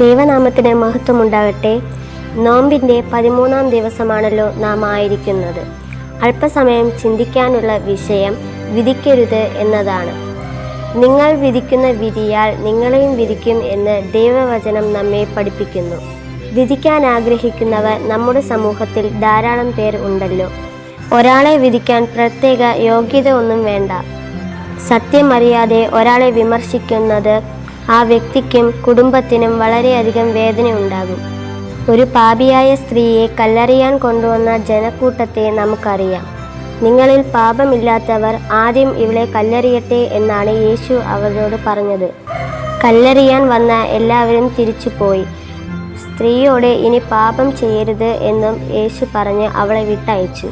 ദൈവനാമത്തിന് മഹത്വമുണ്ടാകട്ടെ. നോമ്പിൻ്റെ 13-ാം ദിവസമാണല്ലോ നാം ആയിരിക്കുന്നത്. അല്പസമയം ചിന്തിക്കാനുള്ള വിഷയം വിധിക്കരുത് എന്നതാണ്. നിങ്ങൾ വിധിക്കുന്ന വിധിയാൽ നിങ്ങളെയും വിധിക്കും എന്ന് ദൈവവചനം നമ്മെ പഠിപ്പിക്കുന്നു. വിധിക്കാൻ ആഗ്രഹിക്കുന്നവർ നമ്മുടെ സമൂഹത്തിൽ ധാരാളം പേർ ഉണ്ടല്ലോ. ഒരാളെ വിധിക്കാൻ പ്രത്യേക യോഗ്യത ഒന്നും വേണ്ട. സത്യമറിയാതെ ഒരാളെ വിമർശിക്കുന്നത് ആ വ്യക്തിക്കും കുടുംബത്തിനും വളരെയധികം വേദന ഉണ്ടാകും. ഒരു പാപിയായ സ്ത്രീയെ കല്ലെറിയാൻ കൊണ്ടുവന്ന ജനക്കൂട്ടത്തെ നമുക്കറിയാം. നിങ്ങളിൽ പാപമില്ലാത്തവർ ആദ്യം ഇവളെ കല്ലെറിയട്ടെ എന്നാണ് യേശു അവരോട് പറഞ്ഞത്. കല്ലെറിയാൻ വന്ന എല്ലാവരും തിരിച്ചുപോയി. സ്ത്രീയോട് ഇനി പാപം ചെയ്യരുത് എന്നും യേശു പറഞ്ഞ് അവളെ വിട്ടയച്ചു.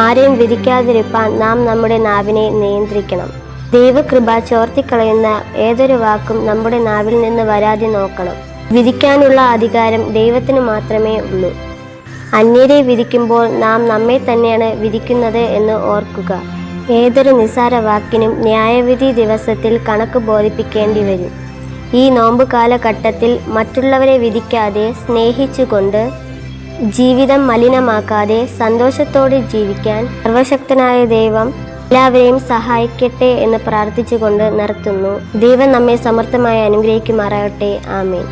ആരെയും വിധിക്കാതിരിപ്പാൻ നാം നമ്മുടെ നാവിനെ നിയന്ത്രിക്കണം. ദൈവകൃപ ചോർത്തിക്കളയുന്ന ഏതൊരു വാക്കും നമ്മുടെ നാവിൽ നിന്ന് വരാതെ നോക്കണം. വിധിക്കാനുള്ള അധികാരം ദൈവത്തിന് മാത്രമേ ഉള്ളൂ. അന്യരെ വിധിക്കുമ്പോൾ നാം നമ്മെ തന്നെയാണ് വിധിക്കുന്നത് എന്ന് ഓർക്കുക. ഏതൊരു നിസ്സാര വാക്കിനും ന്യായവിധി ദിവസത്തിൽ കണക്ക് ബോധിപ്പിക്കേണ്ടി വരും. ഈ നോമ്പ് കാലഘട്ടത്തിൽ മറ്റുള്ളവരെ വിധിക്കാതെ സ്നേഹിച്ചുകൊണ്ട് ജീവിതം മലിനമാക്കാതെ സന്തോഷത്തോടെ ജീവിക്കാൻ സർവശക്തനായ ദൈവം എല്ലാവരെയും സഹായിക്കട്ടെ എന്ന് പ്രാർത്ഥിച്ചുകൊണ്ട് നിർത്തുന്നു. ദൈവം നമ്മെ സമർത്ഥമായി അനുഗ്രഹിക്കുമാറാകട്ടെ. ആമേൻ.